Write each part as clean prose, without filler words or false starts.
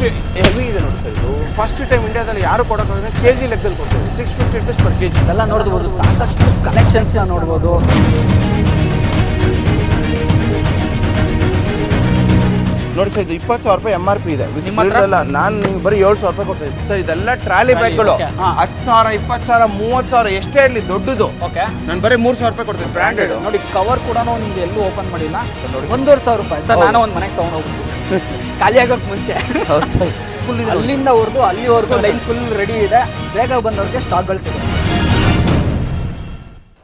ಎಷ್ಟು ಹೆವಿ ಇದೆ ನೋಡಿ ಸರ್ ಇದು. ಫಸ್ಟ್ ಟೈಮ್ ಇಂಡಿಯಾದಲ್ಲಿ ಯಾರು ಕೊಡೋಕ್ಕಾಗದೆ ಕೆಜಿ ಲೆಕ್ಕದಲ್ಲಿ ಕೊಡ್ತೀವಿ. 650 rupees per kg. ಎಲ್ಲ ನೋಡ್ಬೋದು, ಸಾಕಷ್ಟು ಕಲೆಕ್ಷನ್ಸ್ ನೋಡ್ಬೋದು. ನೋಡಿ ಸರ್, ಇದು 20,000 ರೂಪಾಯಿ MRP ಇದೆ. ನಾನು ಬರೀ 7,000 ರೂಪಾಯಿ ಕೊಡ್ತಾ ಇದ್ದೀನಿ ಸರ್. ಇದೆಲ್ಲ ಟ್ರಾಲಿ ಬ್ಯಾಗ್ಗಳು 10,000, 20,000, 30,000 ಎಷ್ಟೇ ಇರಲಿ ದೊಡ್ಡದು. ಓಕೆ, ನಾನು ಬರೀ 3,000 ರೂಪಾಯಿ ಕೊಡ್ತೀನಿ ಬ್ರ್ಯಾಂಡೆಡ್. ನೋಡಿ ಕವರ್ ಕೂಡ ನಿಮ್ಗೆ ಎಲ್ಲೂ ಓಪನ್ ಮಾಡಿಲ್ಲ. 1,500 ರೂಪಾಯಿ ಸರ್. ನಾನು ಒಂದು ಮನೆಗೆ ತೊಗೊಂಡು ಹೋಗ್ತೀನಿ ಖಾಲಿ ಆಗೋಕ್ಕೆ ಮುಂಚೆ. ಅಲ್ಲಿಂದ ಹೊರದು ಅಲ್ಲಿವರೆಗೂ ಲೈನ್ ಫುಲ್ ರೆಡಿ ಇದೆ. ಬೇಗ ಬಂದವ್ರಿಗೆ ಸ್ಟಾಕ್ಗಳು ಸಿಗುತ್ತೆ.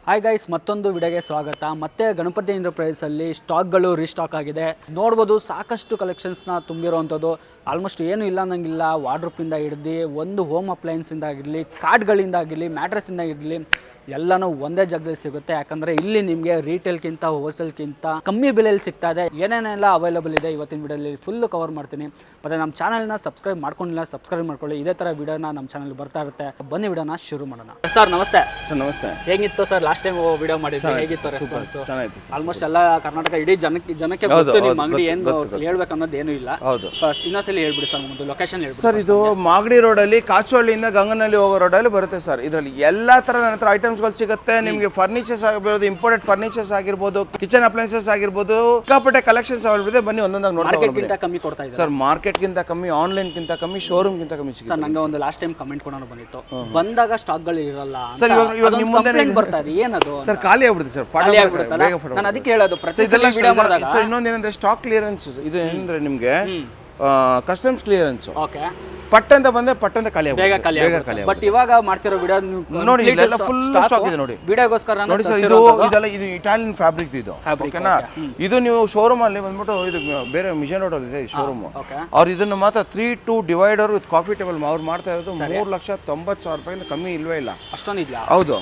ಹಾಯ್ ಗೈಸ್, ಮತ್ತೊಂದು ವಿಡಿಯೋಗೆ ಸ್ವಾಗತ. ಮತ್ತೆ ಗಣಪತಿ ಇಂಟರ್ಪ್ರೈಸಲ್ಲಿ ಸ್ಟಾಕ್ಗಳು ರೀಸ್ಟಾಕ್ ಆಗಿದೆ. ನೋಡ್ಬೋದು, ಸಾಕಷ್ಟು ಕಲೆಕ್ಷನ್ಸ್ನ ತುಂಬಿರೋವಂಥದ್ದು. ಆಲ್ಮೋಸ್ಟ್ ಏನು ಇಲ್ಲ ಅನ್ನಂಗಿಲ್ಲ. ವಾರ್ಡ್ರೋಪಿಂದ ಹಿಡ್ದು ಒಂದು ಹೋಮ್ ಅಪ್ಲಯನ್ಸಿಂದ ಆಗಿರಲಿ, ಕಾರ್ಡ್ಗಳಿಂದ ಆಗಿರಲಿ, ಮ್ಯಾಟ್ರೆಸ್ಸಿಂದ ಆಗಿರಲಿ, ಎಲ್ಲನೂ ಒಂದೇ ಜಾಗದಲ್ಲಿ ಸಿಗುತ್ತೆ. ಯಾಕಂದರೆ ಇಲ್ಲಿ ನಿಮಗೆ ರೀಟೇಲ್ಗಿಂತ ಹೋಲ್ಸೇಲ್ಗಿಂತ ಕಮ್ಮಿ ಬೆಲೆಯಲ್ಲಿ ಸಿಗ್ತಾ ಇದೆ. ಏನೇನೆಲ್ಲ ಅವೈಲೇಬಲ್ ಇದೆ ಇವತ್ತಿನ ವಿಡಿಯೋಲಿ ಫುಲ್ಲು ಕವರ್ ಮಾಡ್ತೀನಿ. ಮತ್ತು ನಮ್ಮ ಚಾನಲ್ನ ಸಬ್ಸ್ಕ್ರೈಬ್ ಮಾಡ್ಕೊಂಡಿಲ್ಲ, ಸಬ್ಸ್ಕ್ರೈಬ್ ಮಾಡ್ಕೊಳ್ಳಿ. ಇದೇ ಥರ ವಿಡಿಯೋನ ನಮ್ಮ ಚಾನಲ್ ಬರ್ತಾ ಇರುತ್ತೆ. ಬನ್ನಿ ವಿಡಿಯೋನ ಶುರು ಮಾಡೋಣ. ಸರ್ ನಮಸ್ತೆ. ಸರ್ ನಮಸ್ತೆ. ಹೇಗಿತ್ತು ಸರ್ ಲಾಸ್ಟ್ ಟೈಮ್ ವಿಡಿಯೋ ಮಾಡಿದ್ದು? ಹೇಗಿತ್ತು ರೆಸ್ಪಾನ್ಸ್? ಚೆನ್ನಾಗಿತ್ತು. ಆಲ್ಮೋಸ್ಟ್ ಎಲ್ಲ ಕರ್ನಾಟಕ ಇಡೀ ಜನಕ್ಕೆ ಗೊತ್ತು ನಿಮ್ಮ ಅಂಗಡಿ. ಏನು ಹೇಳ್ಬೇಕು ಅನ್ನೋದು ಏನೂ ಇಲ್ಲ. ಫಸ್ಟ್ ಇನ್ನೊಂದ್ಸಲಿ ಹೇಳ್ಬಿಡಿ ಸರ್, ಒಂದು ಲೊಕೇಶನ್ ಹೇಳ್ಬಿಡಿ ಸರ್. ಇದು ಮಾಗಡಿ ರೋಡಲ್ಲಿ ಕಾಚೋಳ್ಳಿಯಿಂದ ಗಂಗನಹಳ್ಳಿ ಹೋಗೋ ರೋಡಲ್ಲಿ ಬರುತ್ತೆ ಸರ್. ಇದರಲ್ಲಿ ಎಲ್ಲ ಥರ ನನ್ನ ಹತ್ರ ಐಟಮ್ಸ್ಗಳು ಸಿಗುತ್ತೆ. ನಿಮಗೆ ಫರ್ನಿಚರ್ಸ್ ಆಗಿರ್ಬೋದು, ಇಂಪೋರ್ಟೆಡ್ ಫರ್ನಿಚರ್ಸ್ ಆಗಿರ್ಬೋದು, ಕಿಚನ್ ಅಪ್ಲೈನ್ಸಸ್ ಆಗಿರ್ಬೋದು, ಸಿಕ್ಕಾಪಟ್ಟೆ ಕಲೆಕ್ಷನ್ಸ್ ಅವೈಲೇಬಲ್ ಇದೆ. ಬನ್ನಿ ಒಂದೊಂದಾಗಿ ನೋಡಿ. ಮಾರ್ಕೆಟ್ಗಿಂತ ಕಮ್ಮಿ ಕೊಡ್ತಾ ಇದ್ದಾರೆ ಸರ್. ಮಾರ್ಕೆಟ್ಗಿಂತ ಕಮ್ಮಿ, ಆನ್ಲೈನ್ಗಿಂತ ಕಮ್ಮಿ, ಶೋರೂಮ್ಗಿಂತ ಕಮ್ಮಿ ಸಿಗುತ್ತೆ ಸರ್. ನಂಗೆ ಒಂದು ಲಾಸ್ಟ್ ಟೈಮ್ ಕಮೆಂಟ್ ಕೂಡ ಬಂದಿತ್ತು, ಬಂದಾಗ ಸ್ಟಾಕ್ಗಳು ಇರಲ್ಲ ಸರ್. ಇವಾಗ ನಿಮ್ಮ ಮುಂದೆ ಬರ್ತಾ ಇದೆ. ಏನದು ಸರ್? ಖಾಲಿ ಆಗ್ಬಿಡುತ್ತೆ ಸರ್. ಖಾಲಿ ಆಗ್ಬಿಡುತ್ತಲ್ಲ. ನಾನು ಅದಕ್ಕೆ ಹೇಳೋದು ಪ್ರತಿ ಸಲ ವಿಡಿಯೋ ಮಾಡಿದಾಗ. ಸರ್ ಇನ್ನೊಂದೇನಂದ್ರೆ ಸ್ಟಾಕ್ ಕ್ಲಿಯರೆನ್ಸ್ ಇದು. ಏನಂದ್ರೆ ನಿಮಗೆ ಕಸ್ಟಮ್ಸ್ ಕ್ಲಿಯರೆನ್ಸ್. ಓಕೆ, ಪಟ್ಟಂತ ಬಂದೆ ಪಟ್ಟಂತ ಖಾಲಿ ಬೇಗ ಖಾಲಿ ಆಗುತ್ತೆ. ಬಟ್ ಇವಾಗ ಮಾಡ್ತಿರೋ ವಿಡಿಯೋ ನೋಡಿ, ಇಲ್ಲೆಲ್ಲ ಫುಲ್ ಸ್ಟಾಕ್ ಇದೆ ನೋಡಿ. ವಿಡಿಯೋಗೋಸ್ಕರ ನೋಡಿ ಸರ್, ಇದು ಇದೆಲ್ಲ ಇದು ಇಟಾಲಿಯನ್ ಫ್ಯಾಬ್ರಿಕ್ ಇದು. ಓಕೆನಾ? ಇದು ನೀವು ಶೋರೂಮ್ ಅಲ್ಲಿ ಬಂದ್ಬಿಟ್ಟು ಇದು ಬೇರೆ ಮಿಷನ್ ರೋಡ್ ಅಲ್ಲಿ ಇದೆ ಈ ಶೋರೂಮ್. ಅವ್ರು ಇದನ್ನ ಮಾತ್ರ 3-2 ಡಿವೈಡರ್ ವಿತ್ ಕಾಫಿ ಟೇಬಲ್ ಅವ್ರು ಮಾಡ್ತಾ ಇರೋದು 3,90,000 ರೂಪಾಯಿಂದ ಕಮ್ಮಿ ಇಲ್ವೇ ಇಲ್ಲ. ಅಷ್ಟೊಂದಿಲ್ಲ. ಹೌದು.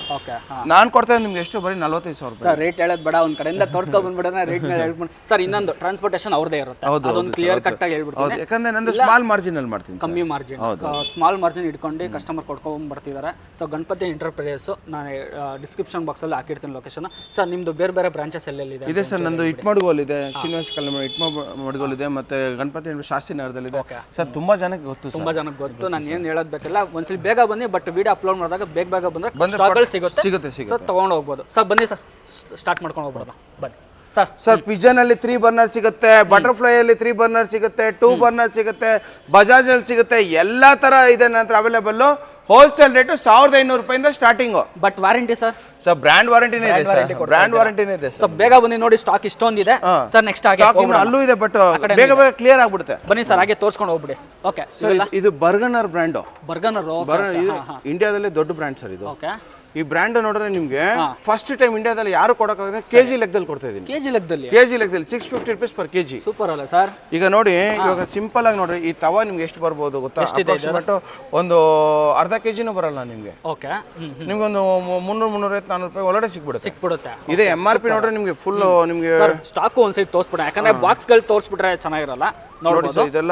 ನಾನು ಕೊಡ್ತಾ ಇದ್ದೀನಿ ನಿಮ್ಗೆ ಎಷ್ಟು, ಬರೀ 45,000 ರೂಪಾಯಿ ಸರ್. ರೇಟ್ ಹೇಳೋದು ಬೇಡ, ಒಂದ್ ಕಡೆಯಿಂದ ತೋರ್ಸ್ಕೊಂಡ್ ಬಂದ್ಬಿಡೋಣ. ರೇಟ್ ಹೇಳ್ಬಿಟ್ಟು ಸರ್, ಇನ್ನೊಂದು ಟ್ರಾನ್ಸ್ಪೋರ್ಟೇಷನ್ ಅವ್ರದೇ ಇರುತ್ತೆ. ಅದೊಂದು ಕ್ಲಿಯರ್ ಕಟ್ ಆಗಿ ಹೇಳ್ಬಿಡ್ತೀನಿ. ಯಾಕಂದ್ರೆ ನಂದು ಸ್ಮಾಲ್ ಮಾರ್ಜಿನ್ ಅಲ್ಲಿ ಮಾಡ್ತೀನಿ, ಕಮ್ಮಿ ಮಾರ್ಜಿನ್, ಸ್ಮಾಲ್ ಮಾರ್ಜಿನ್ ಇಟ್ಕೊಂಡು ಕಸ್ಟಮರ್ ಕೊಡ್ಕೊಂಡ್ ಬರ್ತಿದ್ದಾರೆ. ಸೊ ಗಣಪತಿ ಎಂಟರ್ಪ್ರೈಸಸ್ ನಾನು ಡಿಸ್ಕ್ರಿಪ್ಷನ್ ಬಾಕ್ಸ್ ಅಲ್ಲಿ ಹಾಕಿರ್ತೀನಿ ಲೊಕೇಶನ್. ಸರ್ ನಿಮ್ದು ಬೇರೆ ಬೇರೆ ಬ್ರಾಂಚಸ್ ಎಲ್ಲೆಲ್ಲಿ ಇದೆ? ಇದೆ ಸರ್. ನಂದು ಇಟ್ಮಡ್ಗೋಲ್ ಇದೆ, ಶ್ರೀನಿವಾಸ ಕಲ್ಯಾಣ ಇಟ್ಮಡ್ಗೋಲ್ ಇದೆ, ಮತ್ತೆ ಗಣಪತಿ ಶಾಸ್ತ್ರಿನಗರದಲ್ಲಿ ಇದೆ ಸರ್. ತುಂಬಾ ಜನಕ್ಕೆ ಗೊತ್ತು, ತುಂಬಾ ಜನಕ್ಕೆ ಗೊತ್ತು. ನಾನು ಏನು ಹೇಳೋದು ಬೇಕಿಲ್ಲ. ಒಂದ್ಸಲಿ ಬೇಗ ಬನ್ನಿ. ಬಟ್ ವಿಡಿಯೋ ಅಪ್ಲೋಡ್ ಮಾಡಿದಾಗ ಬೇಗ ಬಂದ್ರೆ ಸ್ಟಾಕ್ಗಳು ಸಿಗುತ್ತೆ. ಸೊ ತಗೊಂಡು ಹೋಗ್ಬೋದು ಸರ್. ಬನ್ನಿ ಸರ್, ಸ್ಟಾರ್ಟ್ ಮಾಡ್ಕೊಂಡು ಹೋಗ್ಬಿಡೋಣ. ಬನ್ನಿ ಸರ್. ಪಿಜನ್ ಅಲ್ಲಿ 3 ಬರ್ನರ್ ಸಿಗುತ್ತೆ, ಬಟರ್ಫ್ಲೈ ಅಲ್ಲಿ 3 ಬರ್ನರ್ ಸಿಗುತ್ತೆ, 2 ಬರ್ನರ್ ಸಿಗುತ್ತೆ, ಬಜಾಜ್ ಅಲ್ಲಿ ಸಿಗುತ್ತೆ. ಎಲ್ಲಾ ತರ ಇದೆ ನಂತರ ಅವೈಲೇಬಲ್. ಹೋಲ್ಸೇಲ್ ರೇಟ್ 1,500 ರೂಪಾಯಿಂದ starting. But warranty sir? Sir brand ವಾರಂಟಿನೇ ಇದೆ ಸರ್. ಬ್ರ್ಯಾಂಡ್ ವಾರಂಟಿನೇ ಇದೆ ಸರ್. ಬೇಗ ಬನ್ನಿ ನೋಡಿ, ಸ್ಟಾಕ್ ಇಷ್ಟೊಂದಿದೆ ಸರ್. ನೆಕ್ಸ್ಟ್ ಆಗಿ ಅಲ್ಲೂ ಇದೆ, ಬಟ್ ಬೇಗ ಕ್ಲಿಯರ್ ಆಗ್ಬಿಡುತ್ತೆ. ಬನ್ನಿ ಸರ್, ಹಾಗೆ ತೋರ್ಸ್ಕೊಂಡು ಹೋಗ್ಬಿಡಿ. ಓಕೆ ಸರ್, ಇದು ಬರ್ಗನರ್ ಬ್ರ್ಯಾಂಡ್. ಬರ್ಗನರ್ ಇಂಡಿಯಾದಲ್ಲೇ ದೊಡ್ಡ ಬ್ರ್ಯಾಂಡ್ ಸರ್ ಇದು. ಓಕೆ. ಈ ಬ್ರ್ಯಾಂಡ್ ನೋಡಿದ್ರೆ ನಿಮ್ಗೆ ಫಸ್ಟ್ ಟೈಮ್ ಇಂಡಿಯಾದಲ್ಲಿ ಯಾರು ಕೊಡೋಕ್ಕಾಗದೆ ಕೆಜಿ ಲೆಕ್ಕದಲ್ಲಿ ಕೊಡ್ತಾ ಇದೀನಿ. ಕೆಜಿ ಲೆಕ್ಕದಲ್ಲಿ 650 rupees per kg. ಸೂಪರ್ ಅಲ್ಲ ಸರ್? ಈಗ ನೋಡಿ, ಇವಾಗ ಸಿಂಪಲ್ ಆಗಿ ನೋಡ್ರಿ, ಈ ತವ ನಿಮ್ಗೆ ಎಷ್ಟು ಬರ್ಬೋದು ಗೊತ್ತಾ? ಒಂದು ಅರ್ಧ ಕೆಜಿನೂ ಬರಲ್ಲ ನಿಮ್ಗೆ. ಓಕೆ. ನಿಮ್ಗೆ ಒಂದು 300, 400 ರೂಪಾಯಿ ಒಳಗಡೆ ಸಿಕ್ಬಿಡುತ್ತೆ. ಇದೇ MRP ನೋಡ್ರೆ ನಿಮ್ಗೆ ಫುಲ್ ನಿಮ್ಗೆ ಸ್ಟಾಕ್ ಒಂದ್ಸರಿ ತೋರಿಸ್ಬಿಡ. ಯಾಕಂದ್ರೆ ಬಾಕ್ಸ್ ಗಳು ತೋರಿಸ್ಬಿಟ್ರೆ ಚೆನ್ನಾಗಿರಲ್ಲ. ನೋಡಿ ಇದೆಲ್ಲ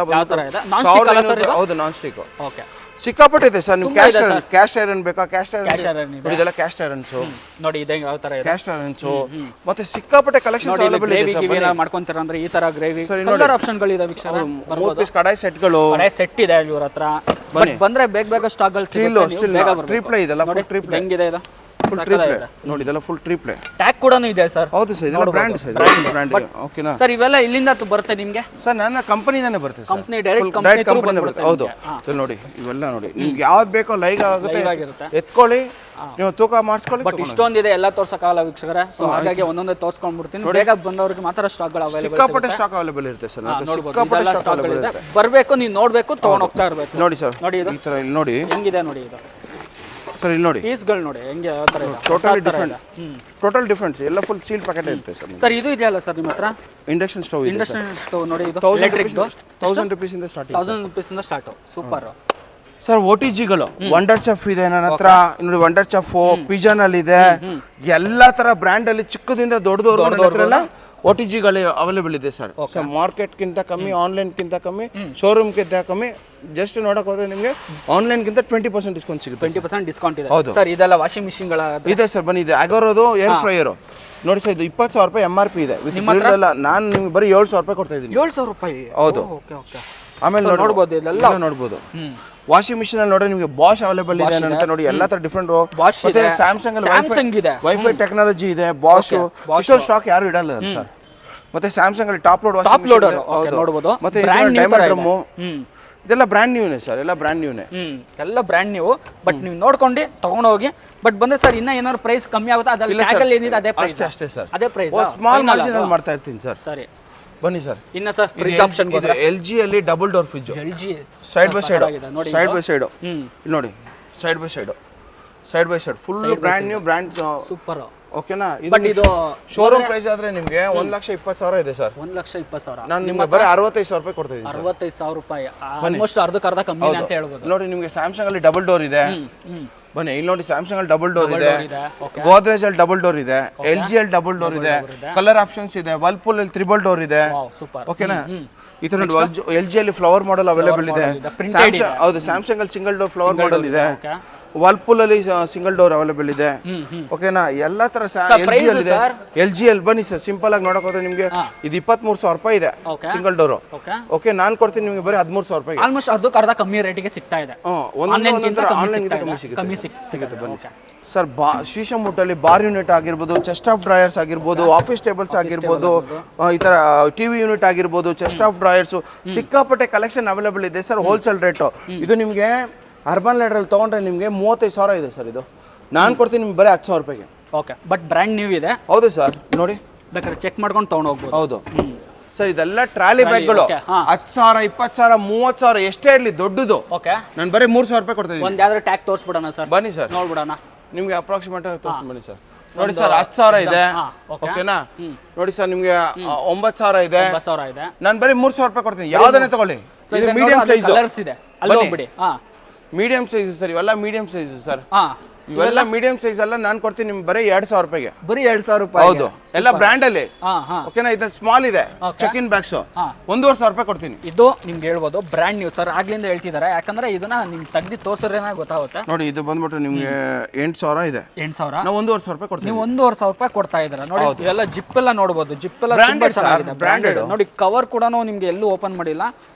ಹೌದು, ನಾನ್ ಸ್ಟಿಕ್. ಓಕೆ. ಸಿಕ್ಕಾಪಟ್ಟೆ ಇದೆ ಸರ್. ನಿಮ್ಗೆ ಕ್ಯಾಸ್ಟ್ ಐರನ್ ಬೇಕಾ? ಕ್ಯಾಸ್ಟ್ ಐರನ್ ಇದೆಲ್ಲ ಕ್ಯಾಸ್ಟ್ ಐರನ್ಸ್ ನೋಡಿ. ಇದೆ ಯಾವ ತರ ಇದೆ? ಕ್ಯಾಸ್ಟ್ ಐರನ್ಸ್ ಮತ್ತೆ ಸಿಕ್ಕಾಪಟ್ಟೆ ಕಲೆಕ್ಷನ್ಸ್ ಅವೈಲೇಬಲ್ ಇದೆ ಸರ್. ಗ್ರೇವಿ ಮಾಡ್ಕೊಂತೀರಾ ಅಂದ್ರೆ ಈ ತರ ಗ್ರೇವಿ ಕಲರ್ ಆಪ್ಷನ್ ಗಳು ಇದೆ ವೀಕ್ಷಕರೇ. 3 ಪೀಸ್ ಕಡಾಯಿ ಸೆಟ್ಗಳು, ಕಡಾಯಿ ಸೆಟ್ ಇದೆ ಇವ್ರ ಹತ್ರ. ಬಂದ್ರೆ ಬೇಗ ಸ್ಟಾಕ್ ಗಳು ಸಿಗುತ್ತೆ. ಟ್ರಿಪ್ಲೆ ಇದೆಲ್ಲ ಫುಲ್ ಟ್ರಿಪ್ಲೆ. ಹೆಂಗಿದೆ ಇದು? ಫುಲ್ ಟ್ರಿಪ್ಲೆ ನೋಡಿ. ಇದೆಲ್ಲ ಫುಲ್ ಟ್ರಿಪ್ಲೆ. ಟ್ಯಾಗ್ ಕೂಡ ಇದೆ ಸರ್. ಹೌದು ಸರ್, ಇದೆಲ್ಲ ಬ್ರ್ಯಾಂಡ್ ಸರ್. ಬ್ರ್ಯಾಂಡ್. ಓಕೆನಾ ಸರ್? ಇವೆಲ್ಲ ಇಲ್ಲಿಂದ ಬರುತ್ತೆ ನಿಮಗೆ ಸರ್? ನನ್ನ ಕಂಪನಿನೇ ಬರುತ್ತೆ ಸರ್. ಕಂಪನಿ ಡೈರೆಕ್ಟ್ ಕಂಪನಿ ಬರುತ್ತೆ. ಹೌದು. ಇಲ್ಲಿ ನೋಡಿ, ಇವೆಲ್ಲ ನೋಡಿ, ನಿಮ್ಗೆ ಯಾವ್ದು ಬೇಕೋ ಲೈವ್ ಆಗುತ್ತೆ, ಎತ್ಕೊಳ್ಳಿ, ನೀವು ತೂಕ ಮಾಡಿಸ್ಕೊಳ್ಳಿ. ಬಟ್ ಇಷ್ಟೊಂದಿದೆ, ಎಲ್ಲ ತೋರ್ಸಕ್ಕಾಗಲ್ಲ ವೀಕ್ಷಕರೇ. ಸೊ ಹಾಗಾಗಿ ಒಂದೊಂದೇ ತೋರ್ಸ್ಕೊಂಡ್ಬಿಡ್ತೀನಿ. ಬೇಗ ಬಂದವ್ರಿಗೆ ಮಾತ್ರ ಸ್ಟಾಕ್ ಗಳು ಅವೈಲೇಬಲ್. ಸಿಕ್ಕಾಪಟ್ಟೆ ಸ್ಟಾಕ್ ಅವೈಲೇಬಲ್ ಇರುತ್ತೆ ಸರ್. ಸಿಕ್ಕಾಪಟ್ಟೆ ಸ್ಟಾಕ್ ಇದೆ. ಬರಬೇಕು, ನೀವು ನೋಡ್ಬೇಕು, ತಗೊಂಡ್ ಹೋಗ್ತಾ ಇರಬೇಕು. ನೋಡಿ ಸರ್, ನೋಡಿ ಈ ತರ ಇಲ್ಲಿ ನೋಡಿ ಹೆಂಗಿದೆ ನೋಡಿ ಇದು ಸರ್. ಇಲ್ಲಿ ನೋಡಿ ಪೀಸ್ಗಳು ನೋಡಿ ಹೆಂಗೆ ಯಾವ ತರ ಇದೆ. Total different. ಎಲ್ಲ ಫುಲ್ ಸೀಲ್ ಪ್ಯಾಕೆಟ್ ಇರುತ್ತೆ ಸರ್. ಸರ್ ಇದು ಇದೆಯಲ್ಲ ಸರ್ ನಿಮ್ಮ ಹತ್ರ? ಇಂಡಕ್ಷನ್ ಸ್ಟವ್ ಇದೆ. ಇಂಡಕ್ಷನ್ ಸ್ಟವ್ ನೋಡಿ, ಇದು 1000 ರೂಪೀಸ್ ಇಂದ ಸ್ಟಾರ್ಟ್. 1000 ರೂಪೀಸ್ ಇಂದ ಸ್ಟಾರ್ಟ್. Super sir. OTGಗಳು ವಂಡರ್ ಚೆಫ್ ಇದೆ ನನ್ನ ಹತ್ರ. ನೋಡಿ, ವಂಡರ್ ಚೆಫ್ ಪಿಜನ್ ಅಲ್ಲಿ ಇದೆ. ಎಲ್ಲಾ ತರ ಬ್ರ್ಯಾಂಡ್ ಅಲ್ಲಿ ಚಿಕ್ಕದಿಂದ ದೊಡ್ಡದವರೆಲ್ಲ OTGಗಳು ಅವೈಲೇಬಲ್ ಇದೆ ಸರ್. ಮಾರ್ಕೆಟ್ಗಿಂತ ಕಮ್ಮಿ, ಆನ್ಲೈನ್ಗಿಂತ ಕಮ್ಮಿ, ಶೋರೂಮ್ಗಿಂತ ಕಮ್ಮಿ. ಜಸ್ಟ್ ನೋಡಕ್ ಹೋದ್ರೆ ನಿಮಗೆ ಆನ್ಲೈನ್ಗಿಂತ 20% ಡಿಸ್ಕೌಂಟ್ ಸಿಗುತ್ತೆ. 20% ಡಿಸ್ಕೌಂಟ್ ಇದೆ. ಹೌದು ಸರ್. ಇದೆಲ್ಲ ವಾಷಿಂಗ್ ಮಿಷಿನ್ ಗಳ ಇದೆ ಸರ್. ಬನ್ನಿ, ಇದೆ ಅಗೋರೋದು ಏರ್ ಫ್ರೈಯರ್ ನೋಡಿ ಸರ್. ಇದು 20,000 ರೂಪಾಯಿ MRP ಇದೆ. ನಾನು ನಿಮ್ಗೆ ಬರೀ 7,000 ರೂಪಾಯಿ ಕೊಡ್ತಾ ಇದ್ದೀನಿ. 7,000 ರೂಪಾಯಿ? ಹೌದು. Okay okay. ಆಮೇಲೆ ನೋಡ್ಬೋದು ಇದೆಲ್ಲ ನೋಡ್ಬೋದು ವಾಷಿಂಗ್ ಮಿಷಿನ್ ಅಲ್ಲಿ ನೋಡ್ರೆ ನಿಮಗೆ ಬಾಷ್ ಅವೈಲೇಬಲ್ ಇದೆ ಅಂತ ನೋಡಿ ಎಲ್ಲಾ ತರ ಡಿಫ್ರೆಂಟ್ ಮತ್ತೆ ಸ್ಯಾಮ್ಸಂಗ್ ಅಲ್ಲಿ ವೈಫೈ ಟೆಕ್ನಾಲಜಿ ಇದೆ ಬಾಷ್ ಇಷ್ಟೊಂದು ಸ್ಟಾಕ್ ಯಾರು ಇಡಲ್ಲ ಸರ್ ಮತ್ತೆ ಸ್ಯಾಮ್ಸಂಗ್ ಅಲ್ಲಿ ಟಾಪ್ ಲೋಡ್ ನೋಡಬಹುದು ಮತ್ತೆ ಡೈಮಂಡ್ ಡ್ರಮ್ ಇದೆಲ್ಲ ಬ್ರ್ಯಾಂಡ್ ನ್ಯೂನೇ ಸರ್ ಎಲ್ಲ ಬ್ರ್ಯಾಂಡ್ ನ್ಯೂನೇ ಎಲ್ಲ ಬ್ರ್ಯಾಂಡ್ ನ್ಯೂ ಬಟ್ ನೀವು ನೋಡ್ಕೊಂಡು ತಗೊಂಡೋಗಿ ಬಟ್ ಬಂದ್ರೆ ಸರ್ ಇನ್ನ ಏನಾದ್ರು ಪ್ರೈಸ್ ಕಮ್ಮಿ ಆಗುತ್ತೆ ಅದ್ರಲ್ಲಿ ಟ್ಯಾಗ್ ಅಲ್ಲಿ ಏನಿದೆ ಅದೇ ಪ್ರೈಸ್ ಅಷ್ಟೇ ಸರ್ ಅದೇ ಪ್ರೈಸ್ ಸ್ಮಾಲ್ ಮಾರ್ಜಿನ್ ಅಲ್ಲಿ ಮಾಡ್ತಾ ಇರ್ತೀನಿ ಸರ್ ಸರಿ ಬನ್ನಿ ಸರ್ ಇನ್ನ ಸರ್ ಫ್ರಿಡ್ಜ್ ಆಪ್ಷನ್ ಇದೆ LG ಅಲ್ಲಿ double door fridge LG side by side ಇಲ್ಲಿ ನೋಡಿ side by side full brand new brand super ಓಕೆನಾ ಬಟ್ ಇದು ಶೋರೂಮ್ ಪ್ರೈಸ್ ಆದ್ರೆ ನಿಮಗೆ 1,20,000 ಇದೆ ಸರ್ 1,20,000 ನಾನು ನಿಮಗೆ ಬರೀ 65,000 ರೂಪಾಯಿ ಕೊಡ್ತಾ ಇದ್ದೀನಿ 65,000 ರೂಪಾಯಿ ಆಲ್ಮೋಸ್ಟ್ ಅರ್ಧ ಕಮ್ಮಿ ಅಂತ ಹೇಳ್ಬೋದು ನೋಡಿ ನಿಮಗೆ ಸ್ಯಾಮ್ಸಂಗ್ ಅಲ್ಲಿ ಡಬಲ್ ಡೋರ್ ಇದೆ ಬನ್ನಿ ಇಲ್ಲಿ ನೋಡಿ ಸ್ಯಾಮ್ಸಂಗ್ ಅಲ್ಲಿ ಡಬಲ್ ಡೋರ್ ಇದೆ ಗೋದ್ರೇಜ್ ಅಲ್ಲಿ ಡಬಲ್ ಡೋರ್ ಇದೆ LG ಅಲ್ಲಿ ಡಬಲ್ ಡೋರ್ ಇದೆ ಕಲರ್ ಆಪ್ಷನ್ಸ್ ಇದೆ ವರ್ಲ್ಪೂಲ್ ಅಲ್ಲಿ ತ್ರಿಬಲ್ ಡೋರ್ ಇದೆ ಓಕೆನಾ ಈ ತರ ನೋಡಿ LG ಅಲ್ಲಿ ಫ್ಲವರ್ ಮಾಡೆಲ್ ಅವೈಲೇಬಲ್ ಇದೆ ಹೌದು ಸ್ಯಾಮ್ಸಂಗ್ ಅಲ್ಲಿ ಸಿಂಗಲ್ ಡೋರ್ ಫ್ಲವರ್ ಮಾಡೆಲ್ ಇದೆ ವರ್ಲ್ಪೂಲ್ ಅಲ್ಲಿ ಸಿಂಗಲ್ ಡೋರ್ ಅವೈಲೇಬಲ್ ಇದೆ ಓಕೆನಾ ಎಲ್ಲಾ ತರ LG ಅಲ್ಲಿ ಬನ್ನಿ ಸರ್ ಸಿಂಪಲ್ ಆಗಿ ನೋಡಕ್ ಹೋದ್ರೆ ನಿಮಗೆ ಇದು 23,000 ರೂಪಾಯಿ ಇದೆ ಸಿಂಗಲ್ ಡೋರ್ ಓಕೆ ನಾನು ಕೊಡ್ತೀನಿ ನಿಮಗೆ ಬರೀ 13,000 ರೂಪಾಯಿ ಆಲ್ಮೋಸ್ಟ್ ಅರ್ಧ ಕಮ್ಮಿ ರೇಟಿಗೆ ಸಿಗ್ತಾ ಇದೆ ಆನ್ಲೈನ್ ಕಮ್ಮಿ ಸಿಗುತ್ತೆ ಬನ್ನಿ ಸರ್ ಶೀಶಾ ಮುಟ್ಟಲ್ಲಿ ಬಾರ್ ಯೂನಿಟ್ ಆಗಿರ್ಬೋದು ಚೆಸ್ಟ್ ಆಫ್ ಡ್ರಾಯರ್ಸ್ ಆಗಿರ್ಬೋದು ಆಫೀಸ್ ಟೇಬಲ್ಸ್ ಆಗಿರ್ಬೋದು ಈ ತರ ಟಿವಿ ಯೂನಿಟ್ ಆಗಿರ್ಬೋದು ಚೆಸ್ಟ್ ಆಫ್ ಡ್ರಾಯರ್ಸ್ ಸಿಕ್ಕಾಪಟ್ಟೆ ಕಲೆಕ್ಷನ್ ಅವೈಲೇಬಲ್ ಇದೆ ಸರ್ ಹೋಲ್ಸೇಲ್ ರೇಟ್ ಇದು ನಿಮಗೆ ಅರ್ಬನ್ ಲ್ಯಾಡರ್ ತಗೊಂಡ್ರೆ ನಿಮಗೆ 35,000 ಇದೆ ಸರ್ ಇದು ನಾನು ಕೊಡ್ತೀನಿ ನಿಮ್ಗೆ ಬರೀ 10,000 ರೂಪಾಯಿಗೆ ಓಕೆ ಬಟ್ ಬ್ರ್ಯಾಂಡ್ ನ್ಯೂ ಇದೆ ಹೌದು ಸರ್ ನೋಡಿ ಬೇಕಾದ್ರೆ ಚೆಕ್ ಮಾಡ್ಕೊಂಡು ತಗೊಂಡು ಹೋಗ್ಬೋದು ಹೌದು ಸರ್ ಇದೆಲ್ಲ ಟ್ರಾಲಿ ಬ್ಯಾಗ್ಗಳು 10,000 20,000 30,000 ಎಷ್ಟೇ ಇರಲಿ ದೊಡ್ಡದು ಓಕೆ ನಾನು ಬರೀ 3,000 ರೂಪಾಯಿ ಕೊಡ್ತಾ ಇದ್ದೀನಿ ಒಂದು ಯಾವ್ದಾದ್ರು ಟ್ಯಾಗ್ ತೋರಿಸ್ಬಿಡೋಣ ಸರ್ ಬನ್ನಿ ಸರ್ ನೋಡ್ಬಿಡೋಣ ನಿಮ್ಗೆ ಅಪ್ರಾಕ್ಸಿಮೇಟ್ ತೋರಿಸಿ ಬನ್ನಿ ಸರ್ ನೋಡಿ ಸರ್ 10,000 ಇದೆ ಓಕೆನಾ ನೋಡಿ ಸರ್ ನಿಮ್ಗೆ 9,000 ಇದೆ ನಾನು ಬರೀ 3,000 ರೂಪಾಯಿ ಕೊಡ್ತೀನಿ ಯಾವ್ದನ್ನೇ ತಗೊಳ್ಳಿ ಮೀಡಿಯಂ ಸೈಜ್ ಕಲರ್ಸ್ ಇದೆ ಅಲ್ಲಿ ಹೋಗ್ಬಿಡಿ ಮೀಡಿಯಂ ಸೈಜ್ ಸರ್ ಇವೆಲ್ಲ ಮೀಡಿಯಂ ಸೈಜ್ ಸರ್ ಇವೆಲ್ಲ ಮೀಡಿಯಂ ಸೈಜ್ ಎಲ್ಲ ನಾನು ಕೊಡ್ತೀನಿ ನಿಮ್ಗೆ ಬರೀ 2,000 ರೂಪಾಯಿಗೆ ಬರೀ 2,000 ರೂಪಾಯಿ ಹೌದು ಎಲ್ಲ ಬ್ರ್ಯಾಂಡ್ ಅಲ್ಲಿ ಓಕೆನಾ ಇದು ಸ್ಮಾಲ್ ಇದೆ ಚೆಕ್ ಇನ್ ಬ್ಯಾಗ್ಸ್ 1,500 ರೂಪಾಯಿ ಕೊಡ್ತೀನಿ ಇದು ನಿಮ್ಗೆ ಹೇಳ್ಬೋದು ಬ್ರ್ಯಾಂಡ್ ನ್ಯೂ ಸರ್ ಆಗ್ಲಿಂದ ಹೇಳ್ತಿದ್ದಾರೆ ಯಾಕಂದ್ರೆ ಇದನ್ನ ನಿಮ್ಗೆ ತೆಗ್ದು ತೋರಿಸಿದ್ರೇನೆ ಗೊತ್ತಾಗುತ್ತೆ ನೋಡಿ ಇದು ಬಂದ್ಬಿಟ್ಟು ನಿಮ್ಗೆ 8,000 ಇದೆ 8,000 ನಾವು 1,500 ರೂಪಾಯಿ ಕೊಡ್ತೀನಿ ನೀವು 1,500 ರೂಪಾಯಿ ಕೊಡ್ತಾ ಇದ್ದೀರಾ ನೋಡಿ ಇದೆಲ್ಲ ಜಿಪ್ ಎಲ್ಲ ನೋಡಬಹುದು ಜಿಪ್ ಎಲ್ಲ ತುಂಬಾ ಚೆನ್ನಾಗಿದೆ ಬ್ರ್ಯಾಂಡೆಡ್ ನೋಡಿ ಕವರ್ ಕೂಡ ನಿಮ್ಗೆ ಎಲ್ಲೂ ಓಪನ್ ಮಾಡಿಲ್ಲ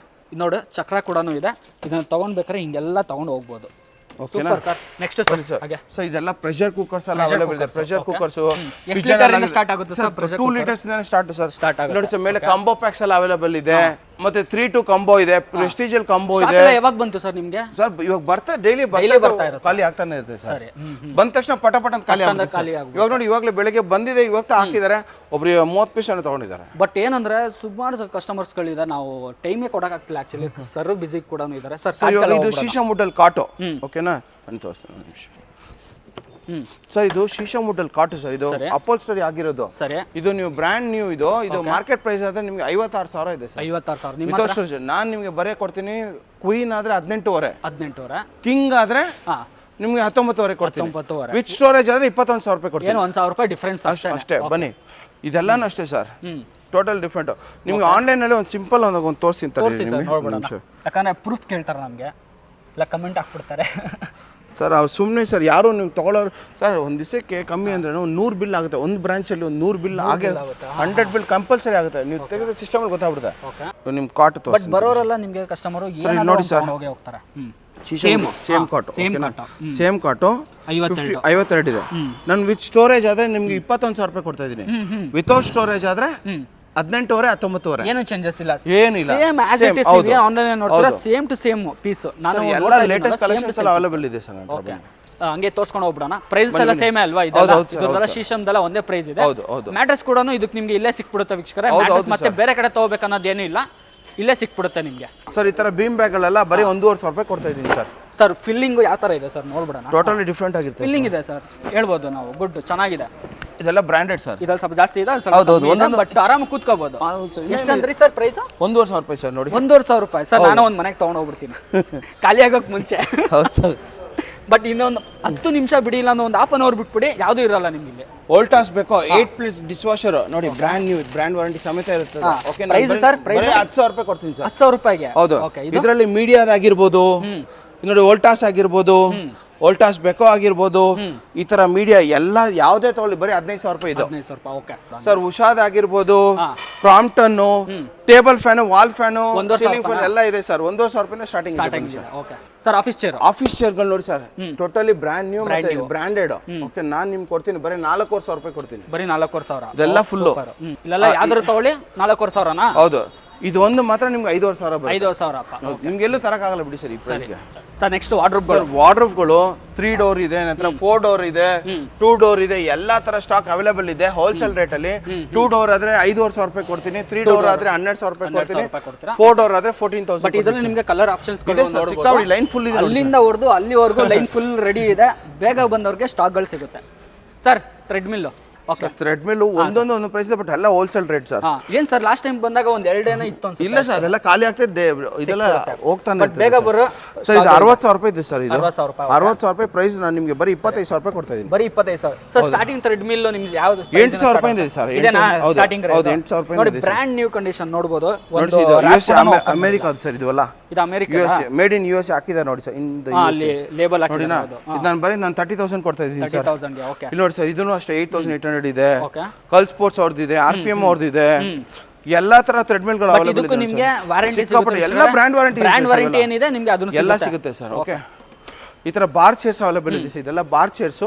ನೋಡಿ ಚಕ್ರ ಕೂಡ ಇದೆ ಇದನ್ನ ತಗೊಂಡ್ಬೇಕಾದ್ರೆ ಹಿಂಗೆಲ್ಲ ತಗೊಂಡು ಹೋಗ್ಬೋದು ಸೂಪರ್ ಸರ್ ನೆಕ್ಸ್ಟ್ ಸರ್ ಇದೆಲ್ಲ ಪ್ರೆಷರ್ ಕುಕ್ಕರ್ಸ್ ಎಲ್ಲ ಅವೈಲೇಬಲ್ ಇದೆ ಪ್ರೆಷರ್ ಕುಕ್ಕರ್ಸ್ ಎಷ್ಟು ಲೀಟರ್ ಇಂದ ಸ್ಟಾರ್ಟ್ ಆಗುತ್ತೆ ಸರ್ ಪ್ರೆಷರ್ 2 ಲೀಟರ್ಸ್ ಇಂದ ಸ್ಟಾರ್ಟ್ ಆಗುತ್ತೆ ನೋಡಿ ಸರ್ ಮೇಲೆ ಕಾಂಬೋ ಪ್ಯಾಕ್ಸ್ ಎಲ್ಲ ಅವೈಲೇಬಲ್ ಇದೆ ಮತ್ತೆ 3-2 ಕಾಂಬೋ ಇದೆ ಪ್ರೆಸ್ಟೀಜಿಯಲ್ ಕಾಂಬೋ ಇದೆ ಯಾವಾಗ ಬಂತು ಸರ್ ನಿಮಗೆ ಸರ್ ಇವಾಗ ಬರ್ತಾ ಡೈಲಿ ಬರ್ತಾ ಇರುತ್ತೆ ಖಾಲಿ ಆಗ್ತಾನೆ ಇರುತ್ತೆ ಸರ್ ಬಂದ ತಕ್ಷಣ ಪಟ ಅಂತ ಖಾಲಿ ಆಗುತ್ತೆ ಇವಾಗ ನೋಡಿ ಇವಾಗಲೇ ಬೆಳಗ್ಗೆ ಬಂದಿದೆ ಇವಾಗ ಹಾಕಿದ್ದಾರೆ ಒಬ್ರು 30 ಪೀಸ್ ಅನ್ನು ತಗೊಂಡಿದ್ದಾರೆ ಬಟ್ ಏನಂದ್ರೆ ಸುಮಾರು ಕಸ್ಟಮರ್ಸ್ ಗಳಿದೆ ನಾವು ಟೈಮೇ ಕೊಡಕ್ ಆಗ್ತಿಲ್ಲ ಆಕ್ಚುಲಿ ಸರ್ ಬಿಸಿ ಕೂಡ ಇದ್ದಾರೆ ಸರ್ ಇದು ಶೀಶಾ ಮುಡ್ಡಲ್ ಕಾಟೋ ಓಕೆನಾ ಅಂತ ತೋರಿಸ್ತೀನಿ ಸರ್ ಇದು ಶೀಶಾ ಮುಡ್ಡಲ್ ಕಾಟು ಸರ್ ಇದು ಅಪೋಲ್ಸ್ಟರಿ ಆಗಿರೋದು ಸರಿ ಇದು ನೀವು ಬ್ರ್ಯಾಂಡ್ ನ್ಯೂ ಇದು ಮಾರ್ಕೆಟ್ ಪ್ರೈಸ್ ಆದ್ರೆ ನಿಮ್ಗೆ 56,000 ಇದೆ ಸರ್ 56,000 ನಾನು ನಿಮ್ಗೆ ಬರೇ ಕೊಡ್ತೀನಿ ಕ್ವೀನ್ ಆದ್ರೆ 18,500 ಕಿಂಗ್ ಆದ್ರೆ ನಿಮ್ಗೆ 19,500 ಕೊಡ್ತೀನಿ ವಿತ್ ಸ್ಟೋರೇಜ್ ಆದ್ರೆ 21,000 ರೂಪಾಯಿ ಕೊಡ್ತೀನಿ 1,000 ರೂಪಾಯಿ ಡಿಫರೆನ್ಸ್ ಅಷ್ಟೇ ಬನ್ನಿ ಇದೆಲ್ಲಾನು ಅಷ್ಟೇ ಸರ್ ಟೋಟಲ್ ಡಿಫ್ರೆಂಟ್ ನಿಮ್ಗೆ ಆನ್ಲೈನ್ ಅಲ್ಲಿ ಒಂದು ಸಿಂಪಲ್ ಒಂದು ತೋರಿಸ್ತೀನಿ ಯಾಕಂದ್ರೆ ಪ್ರೂಫ್ ಕೇಳ್ತಾರೆ ನಮ್ಗೆ ಇಲ್ಲ ಕಮೆಂಟ್ ಹಾಕ್ಬಿಡ್ತಾರೆ ಸರ್ ಅವ್ರು ಸುಮ್ಮನೆ ಸರ್ ಯಾರು ನೀವು ತಗೊಳ್ಳೋರು ಸರ್ ಒಂದು ದಿವಸಕ್ಕೆ ಕಮ್ಮಿ ಅಂದ್ರೆ 100 ಬಿಲ್ ಆಗುತ್ತೆ ಒಂದು ಬ್ರಾಂಚಲ್ಲಿ ಒಂದು 100 ಬಿಲ್ ಆಗಿ 100 ಬಿಲ್ ಕಂಪಲ್ಸರಿ ಆಗುತ್ತೆ ನೀವು ತೆಗೆದ ಸಿಸ್ಟಮ್ ಅಲ್ಲಿ ಗೊತ್ತಾಗ್ಬಿಡುತ್ತೆ ನಿಮ್ಮ ಕಾಟ್ ತೋರಿಸಿ ಬಟ್ ಬರೋರೆಲ್ಲ ನಿಮಗೆ ಕಸ್ಟಮರ್ ನೋಡಿ ಸರ್ ಹೋಗ್ತಾರೆ ಸೇಮ್ ಕಾಟು 52 ಇದೆ ನಾನು ವಿತ್ ಸ್ಟೋರೇಜ್ ಆದ್ರೆ ನಿಮ್ಗೆ 21,000 ರೂಪಾಯಿ ಕೊಡ್ತಾ ಇದೀನಿ ವಿತೌಟ್ ಸ್ಟೋರೇಜ್ ಆದ್ರೆ 18,500 ಏನು ಚೇಂಜಸ್ ಇಲ್ಲ ಏನಿಲ್ಲ ಸೇಮ್ ಆಸ್ ಇಟ್ ಇಸ್ ಇದೆ ಆನ್ಲೈನ್ ನೋಡ್ತೀರಾ ಸೇಮ್ ಟು ಸೇಮ್ ಪೀಸ್ ನಾನು ಎಲ್ಲ ಲೇಟೆಸ್ಟ್ ಕಲೆಕ್ಷನ್ಸ್ ಎಲ್ಲ ಅವೈಲೇಬಲ್ ಇದೆ ಸರ್ ಓಕೆ ಹಂಗೆ ತೋರ್ಸ್ಕೊಂಡು ಹೋಗ್ಬಿಡೋಣ ಪ್ರೈಸ್ ಎಲ್ಲ ಸೇಮ್ ಅಲ್ವಾ ಇದೆಲ್ಲ ಶೀಶಮ್ದೆಲ್ಲ ಒಂದೇ ಪ್ರೈಸ್ ಇದೆ ಮ್ಯಾಟ್ರೆಸ್ ಕೂಡ ಇದಕ್ಕೆ ನಿಮ್ಗೆ ಇಲ್ಲೇ ಸಿಕ್ಬಿಡುತ್ತೆ ವೀಕ್ಷಕರೇ ಮ್ಯಾಟ್ರೆಸ್ ಮತ್ತೆ ಬೇರೆ ಕಡೆ ತಗೋಬೇಕನ್ನೋದೇನು ಇಲ್ಲ ಇಲ್ಲೇ ಸಿಕ್ಬಿಡುತ್ತೆ ನಿಮಗೆ ಸರ್ ಈ ತರ ಬೀಮ್ ಬ್ಯಾಗ್ ಗಳೆಲ್ಲ ಬರೀ 1,500 ರೂಪಾಯಿ ಕೊಡ್ತಾ ಇದೀನಿ ಸರ್ ಫಿಲ್ಲಿಂಗ್ ಯಾವ ತರ ಇದೆ ಸರ್ ನೋಡ್ಬಿಡೋಣ ಟೋಟಲಿ ಡಿಫ್ರೆಂಟ್ ಆಗಿರುತ್ತೆ ಫಿಲ್ಲಿಂಗ್ ಇದೆ ಸರ್ ಹೇಳ್ಬೋದು ನಾವು ಗುಡ್ ಚೆನ್ನಾಗಿದೆ ಇದೆಲ್ಲ ಬ್ರಾಂಡೆಡ್ ಸರ್ ಇದೆಲ್ಲ ಸ್ವಲ್ಪ ಜಾಸ್ತಿ ಇದೆ ಬಟ್ ಆರಾಮಾಗಿ ಕೂತ್ಕೋಬಹುದು ಎಷ್ಟಂದ್ರಿ ಸರ್ ಪ್ರೈಸ್ 1,500 ರೂಪಾಯಿ ಸರ್ ನೋಡಿ 1,500 ರೂಪಾಯಿ ಸರ್ ನಾನು ಒಂದು ಮನೆಗೆ ತಗೊಂಡು ಹೋಗ್ಬಿಡ್ತೀನಿ ಖಾಲಿ ಆಗೋಕೆ ಮುಂಚೆ ಹೌದು ಸರ್ ಬಟ್ ಇನ್ನೊಂದು 10 ನಿಮಿಷ ಬಿಡಿ ಇಲ್ಲ ಒಂದು ಹಾಫ್ ಅನ್ ಅವರ್ ಬಿಟ್ಬಿಡಿ ಯಾವುದು ಇರಲ್ಲ ನಿಮಗೆ ಇಲ್ಲಿ ವೋಲ್ಟಾಸ್ ಬೇಕೋ 8+ ಡಿಶ್ವಾಶರ್ ನೋಡಿ ಬ್ರ್ಯಾಂಡ್ ನ್ಯೂ ಬ್ರ್ಯಾಂಡ್ ವಾರಂಟಿ ಸಮೇತ ಇರುತ್ತೆ ಓಕೆ ನಾನು ಬರೀ 10,000 ರೂಪಾಯಿ ಕೊಡ್ತೀನಿ ಸರ್ 10,000 ರೂಪಾಯಿಗೆ ಹೌದು ಇದರಲ್ಲಿ ಮೀಡಿಯಾದ ಆಗಿರ್ಬೋದು ನೋಡಿ ವೋಲ್ಟಾಸ್ ಆಗಿರ್ಬೋದು ವೋಲ್ಟಾಸ್ ಬೆಕೋ ಆಗಿರ್ಬೋದು, ಈ ತರ ಮೀಡಿಯಾ ಎಲ್ಲ ಯಾವುದೇ ತಗೊಳ್ಳಿ ಬರೀ 15,000 ರೂಪಾಯಿ ಇದು. 15,000 ರೂಪಾಯಿ. ಓಕೆ ಸರ್ ಉಷಾದ್ ಆಗಿರ್ಬೋದು, Crompton, table fan, wall fan, ceiling fan ಎಲ್ಲ ಇದೆ ಸರ್. 1,500 ರೂಪಾಯಿ ಸ್ಟಾರ್ಟಿಂಗ್ ಇದೆ. ಓಕೆ ಸರ್, ಆಫೀಸ್ ಚೇರ್ಗಳು ನೋಡಿ ಸರ್, ಟೋಟಲಿ ಬ್ರ್ಯಾಂಡ್ ನ್ಯೂ ಮತ್ತೆ ಬ್ರಾಂಡೆಡ್. ಓಕೆ, ನಾನು ನಿಮ್ಗೆ ಕೊಡ್ತೀನಿ ಬರೀ 4,500 ರೂಪಾಯಿ ಕೊಡ್ತೀನಿ. ಬರೀ 4,500 ಇದೆಲ್ಲ ಫುಲ್ಲು. ಇಲ್ಲೆಲ್ಲ ಯಾವ್ದಾರು ತಗೊಳ್ಳಿ 4,500ನಾ? ಹೌದು, ಇದು ಒಂದು ಮಾತ್ರ ನಿಮ್ಗೆ 5,500 ಬರುತ್ತೆ. 5,000 ನಿಮ್ಗೆ ಎಲ್ಲೂ ತರಕಾಗಲ್ಲ ಬಿಡಿ ಸರ್ ಈ ಪ್ರೈಸ್ಗೆ. ಸರ್ ನೆಕ್ಸ್ಟ್ ವಾರ್ಡ್ರೋಬ್ಗಳು. ವಾರ್ಡ್ರೋಬ್ಗಳು 3 ಡೋರ್ ಇದೆ, ನಂತರ 4 ಡೋರ್ ಇದೆ, 2 ಡೋರ್ ಇದೆ, ಎಲ್ಲಾ ತರ ಸ್ಟಾಕ್ ಅವೈಲೇಬಲ್ ಇದೆ ಹೋಲ್ಸೇಲ್ ರೇಟ್ ಅಲ್ಲಿ. 2 ಡೋರ್ ಆದ್ರೆ 5,500 ರೂಪಾಯಿ ಕೊಡ್ತೀನಿ, 3 ಡೋರ್ ಆದ್ರೆ 1,200 ರೂಪಾಯಿ ಕೊಡ್ತೀನಿ, 4 ಡೋರ್ ಆದ್ರೆ 14,000. ಬಟ್ ಇದರಲ್ಲಿ ನಿಮಗೆ ಕಲರ್ ಆಪ್ಷನ್ಸ್ ಲೈನ್ ಫುಲ್ ಇದೆ, ಅಲ್ಲಿಂದ ಹೊಡೆದು ಅಲ್ಲಿವರೆಗೂ ಲೈನ್ ಫುಲ್ ರೆಡಿ ಇದೆ. ಬೇಗ ಬಂದವ್ರಿಗೆ ಸ್ಟಾಕ್ಗಳು ಸಿಗುತ್ತೆ. Sir treadmill. ಓಕೆ, ಥ್ರೆಡ್ಮಿಲ್ ಒಂದೊಂದು ಪ್ರೈಸ್ ಇದೆ, ಬಟ್ ಎಲ್ಲ ಹೋಲ್ಸೇಲ್ ರೇಟ್ ಸರ್. ಏನ್ ಸರ್ ಲಾಸ್ಟ್ ಟೈಮ್ ಬಂದಾಗ ಒಂದ್ 2 ಏನೋ ಇತ್ತು ಅನ್ಸುತ್ತೆ. ಇಲ್ಲ ಸರ್, ಅದೆಲ್ಲ ಖಾಲಿ ಆಗ್ತಿದೆ, ಇದೆಲ್ಲ ಹೋಗ್ತಾನೆ ಬಟ್ ಬೇಗ ಬರೋ ಸರ್. ಇದು 60,000 ರೂಪಾಯಿ ಇದೆ ಸರ್. ಇದು 60,000 ರೂಪಾಯಿ ಪ್ರೈಸ್. ನಾನು ನಿಮಗೆ ಬರೀ 25,000 ರೂಪಾಯಿ ಕೊಡ್ತಾ ಇದ್ದೀನಿ. ಬರೀ 25,000. ಸರ್ ಸ್ಟಾರ್ಟಿಂಗ್ ಥ್ರೆಡ್ಮಿಲ್ ನಿಮ್ಗೆ ಯಾವುದು? 8,000 ರೂಪಾಯಿ ಇದೆ ಸರ್. ಇದೇನಾ ಸ್ಟಾರ್ಟಿಂಗ್ ರೇಟ್? ಹೌದು, 8,000 ರೂಪಾಯಿ ನೋಡಿ, ಬ್ರ್ಯಾಂಡ್ ನ್ಯೂ ಕಂಡೀಷನ್ ನೋಡಬಹುದು. ಒಂದು ಯುಎಸ್ ಅಮೆರಿಕಾ ಸರ್. ಇದು ಅಲ್ಲ, ಇದು America, US made in US ಹಾಕಿದ್ದಾರೆ ನೋಡಿ ಸರ್. ಅಲ್ಲಿ ಲೇಬಲ್ ಹಾಕಿದ್ದಾರೆ. ಇದು ನಾನು ಬರೀ 30,000 ಕೊಡ್ತಾ ಇದ್ದೀನಿ ಸರ್. 30,000 ಗೆ. ಓಕೆ, ಇಲ್ಲಿ ನೋಡಿ ಸರ್, ಇದನ್ನು ಅಷ್ಟೇ 8,800 ಇದೆ. ಓಕೆ, ಕಲ್ ಸ್ಪೋರ್ಟ್ಸ್ ಅವ್ರದ್ದಿದೆ, RPM ಅವ್ರದ್ದಿದೆ, ಎಲ್ಲಾ ತರ ಥ್ರೆಡ್ಮಿಲ್ ಗಳು ಅವೈಲೇಬಲ್ ಇದೆ. ನಿಮಗೆ ವಾರಂಟಿ ಸಿಗುತ್ತೆ, ಎಲ್ಲ ಬ್ರ್ಯಾಂಡ್ ವಾರಂಟಿ ಏನಿದೆ ನಿಮಗೆ ಅದನ್ನು ಎಲ್ಲ ಸಿಗುತ್ತೆ ಸರ್. ಓಕೆ, ಈ ತರ ಬಾರ್ ಚೇರ್ಸ್ ಅವೈಲೇಬಲ್ ಇದೆ ಸರ್. ಇದೆಲ್ಲ ಬಾರ್ ಚೇರ್ಸ್.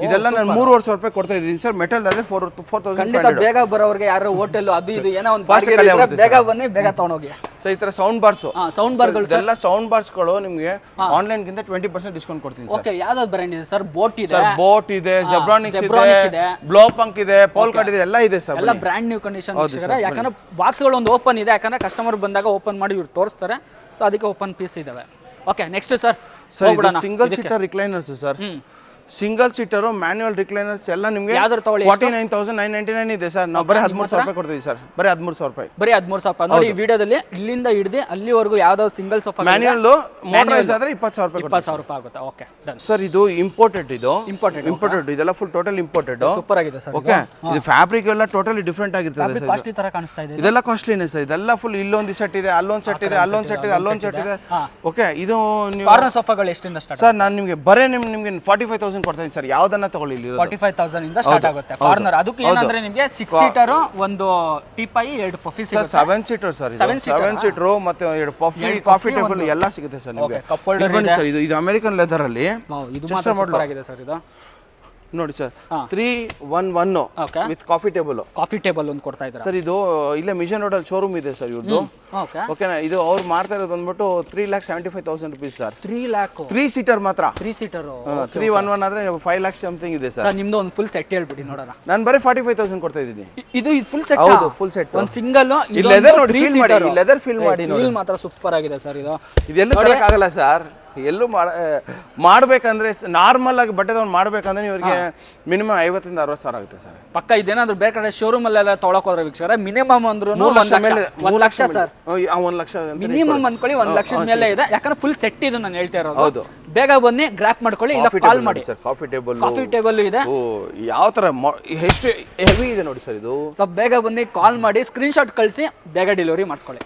ಇದೆಲ್ಲ ನಾನು 3,500 ರೂಪಾಯಿ ಕೊಡ್ತಾ ಇದ್ದೀನಿ ಸರ್. ಮೆಟಲ್ ಆದ್ರೆ 4,000. ಖಂಡಿತ ಬೇಗ ಬರೋರಿಗೆ ಯಾರು ಹೋಟೆಲ್ ಅದು ಇದು ಏನೋ ಒಂದು ಬೇಗ ಬನ್ನಿ, ಬೇಗ ತಗೊಂಡೋಗಿ. ಸೊ ಈ ತರ ಸೌಂಡ್ ಬಾರ್ಸ್, ಸೌಂಡ್ ಬಾರ್ಗಳು ಎಲ್ಲ ಸೌಂಡ್ ಬಾರ್ಸ್ ಗಳು ನಿಮಗೆ ಆನ್ಲೈನ್ ಗಿಂತ 20% ಡಿಸ್ಕೌಂಟ್ ಕೊಡ್ತೀನಿ ಸರ್. ಓಕೆ, ಯಾವ್ದಾದ್ರು ಬ್ರ್ಯಾಂಡ್ ಇದೆ ಸರ್? ಬೋಟ್ ಇದೆ, ಬೋಟ್ ಇದೆ, ಜೆಬ್ರಾನಿಕ್ಸ್ ಇದೆ, ಬ್ಲೋಪಂಕ್ ಇದೆ, ಪೋಲ್ಕಾಟ್ ಇದೆ, ಎಲ್ಲ ಇದೆ ಸರ್. ಎಲ್ಲ ಬ್ರ್ಯಾಂಡ್ ನ್ಯೂ ಕಂಡೀಷನ್. ಯಾಕಂದ್ರೆ ಬಾಕ್ಸ್ ಗಳು ಒಂದು ಓಪನ್ ಇದೆ, ಯಾಕಂದ್ರೆ ಕಸ್ಟಮರ್ ಬಂದಾಗ ಓಪನ್ ಮಾಡಿ ಇವ್ರು ತೋರಿಸ್ತಾರೆ. ಸೊ ಅದಕ್ಕೆ ಓಪನ್ ಪೀಸ್ ಇದಾವೆ. Okay, next sir. Single seater recliners sir. Single seater manual recliners ಎಲ್ಲ ನಿಮಗೆ 49,999 ಇದೆ ಸರ್. ನಾವು ಬರೀ 13,000 ರೂಪಾಯಿ ಕೊಡ್ತೀವಿ ಸರ್. ಬರೀ 13,000 ರೂಪಾಯಿ. ಬರೀ 13,000 ರೂಪಾಯಿ. ನೋಡಿ ಈ ವಿಡಿಯೋದಲ್ಲಿ ಇಲ್ಲಿಂದ ಹಿಡಿದು ಅಲ್ಲಿವರೆಗೂ ಯಾವ್ದಾದ್ರು ಸಿಂಗಲ್ ಸೋಫಾ ಮ್ಯಾನ್ಯುವಲ್ ಮೋಟರೈಸ್ ಆದ್ರೆ 20,000 ರೂಪಾಯಿ. 20,000 ರೂಪಾಯಿ ಆಗುತ್ತೆ. Okay done sir. ಇದು ಇಂಪೋರ್ಟೆಡ್. ಇದೆಲ್ಲ ಫುಲ್ ಟೋಟಲ್ ಇಂಪೋರ್ಟೆಡ್. ಸೂಪರ್ ಆಗಿದೆ ಸರ್. ಓಕೆ, ಇದು ಫ್ಯಾಬ್ರಿಕ್ ಎಲ್ಲ ಟೋಟಲಿ ಡಿಫರೆಂಟ್ ಆಗಿರ್ತದೆ ಸರ್. ಕಾಸ್ಟ್ಲಿ ತರ ಕಾಣಿಸ್ತಾ ಇದೆ. ಇದೆಲ್ಲ ಕಾಸ್ಟ್ಲಿನೇ ಸರ್. ಇದೆಲ್ಲ ಫುಲ್ ಇಲ್ಲೊಂದು ಸೆಟ್ ಇದೆ, ಅಲ್ಲೊಂದು ಸೆಟ್ ಇದೆ, ಅಲ್ಲೊಂದು ಸೆಟ್ ಇದೆ, ಅಲ್ಲೊಂದು ಸೆಟ್ ಇದೆ. ಓಕೆ, ಇದು ನೀವು ಕಾರ್ನರ್ ಸೋಫಾಗಳು ಎಷ್ಟಿಂದ ಸ್ಟಾರ್ಟ್? ಸರ್ ನಾನು ನಿಮಗೆ ಬರೇ ನಿಮಗೆ 45,000 ಕೊಡ್ತಾ ಇದ್ದೀನಿ ಸರ್. ಯಾವ್ದನ್ನ ತಗೊಳ್ಳಿ, 45,000 ಇಂದ ಸ್ಟಾರ್ಟ್ ಆಗುತ್ತೆ ಕಾರ್ನರ್. ಅದಕ್ಕೆ ಏನಂದ್ರೆ ನಿಮಗೆ 6 ಸೀಟರ್, ಒಂದು ಟೀಪಾಯಿ, 2 ಪಫಿ ಸಿಗುತ್ತೆ. 7 ಸೀಟರ್ ಸರ್. 7 ಸೀಟರ್ ಮತ್ತೆ 2 ಪಫಿ, ಕಾಫಿ ಟೇಬಲ್ ಎಲ್ಲ ಸಿಗುತ್ತೆ ಸರ್ ನಿಮಗೆ. ಸರ್ ಇದು ಅಮೆರಿಕನ್ ಲೆದರ್ ಅಲ್ಲಿ ಇದು ಮಾತ್ರ ಸೂಪರ್ ಆಗಿದೆ ಸರ್. ಇದು ನೋಡಿ ಸರ್, 311 ವಿತ್ ಕಾಫಿ ಟೇಬಲ್ ಒಂದು ಕೊಡ್ತಾ ಇದ್ದಾರೆ ಸರ್. ಇದು ಇಲ್ಲೇ ಮಿಷನ್ ರೋಡ್ ಅಲ್ಲಿ ಶೋರೂಮ್ ಇದೆ ಸರ್ ಇವ್ರದ್ದು. ಓಕೆನಾ, ಇದು ಅವ್ರು ಮಾಡ್ತಾ ಇರೋದು ಬಂದ್ಬಿಟ್ಟು 3,75,000 ರೂಪೀಸ್ ಸರ್. 3 lakh 3 ಸೀಟರ್ ಮಾತ್ರ. 3 ಸೀಟರ್ 311 ಆದ್ರೆ 5 lakhs ಸಮಥಿಂಗ್ ಇದೆ ಸರ್. ನಿಮ್ದು ಒಂದು ಫುಲ್ ಸೆಟ್ ಹೇಳ್ಬಿಡಿ ನೋಡೋಣ. ನಾನು ಬರೀ 45,000 ಕೊಡ್ತಾ ಇದ್ದೀನಿ. ಇದು ಫುಲ್ ಸೆಟ್? ಹೌದು, ಫುಲ್ ಸೆಟ್. ಒಂದು ಸಿಂಗಲ್ ಲೆದರ್ ನೋಡಿ, ಫೀಲ್ ಮಾಡಿ, ಲೆದರ್ ಫೀಲ್ ಮಾಡಿ ನೋಡಿ. ಫೀಲ್ ಮಾತ್ರ ಸೂಪರ್ ಆಗಿದೆ ಸರ್. ಇದೆಲ್ಲ ತರಕಾಗಲ್ಲ ಸರ್. ಎಲ್ಲೂ ಮಾಡ್ಬೇಕಂದ್ರೆ ನಾರ್ಮಲ್ ಆಗಿ ಬಟ್ಟೆ ತಗೊಂಡು ಮಾಡ್ಬೇಕಂದ್ರೆ ಇವರಿಗೆ ಮಿನಿಮಮ್ 50,000 ಇಂದ 60,000 ಆಗುತ್ತೆ ಸರ್. ಪಕ್ಕ ಇದೇನಾದ್ರು ಬೇರೆ ಕಡೆ ಶೋರೂಮ್ ಅಲ್ಲೆಲ್ಲ ತೊಗೊಳಕ್ ಹೋದ್ರೆ ವೀಕ್ಷಕರ ಮಿನಿಮಮ್ ಅಂದ್ರೂ 1 ಲಕ್ಷ ಸರ್. 1 ಲಕ್ಷ ಮಿನಿಮಮ್ ಅನ್ಕೊಳ್ಳಿ, 1 ಲಕ್ಷದ ಮೇಲೆ ಇದೆ. ಯಾಕಂದ್ರೆ ಫುಲ್ ಸೆಟ್ ಇದು ನಾನು ಹೇಳ್ತಾ ಇರೋದು. ಬೇಗ ಬನ್ನಿ, ಗ್ರಾಪ್ ಮಾಡ್ಕೊಳ್ಳಿ, ಇಲ್ಲ ಕಾಲ್ ಮಾಡಿ ಸರ್. ಕಾಫಿ ಟೇಬಲ್ ಇದೆ. ಯಾವ ತರ ಎಷ್ಟು ಹೆವಿ ಇದೆ ನೋಡಿ ಸರ್ ಇದು. ಸ್ವಲ್ಪ ಬೇಗ ಬನ್ನಿ, ಕಾಲ್ ಮಾಡಿ, ಸ್ಕ್ರೀನ್ ಶಾಟ್ ಕಳಿಸಿ, ಬೇಗ ಡೆಲಿವರಿ ಮಾಡ್ಕೊಳ್ಳಿ.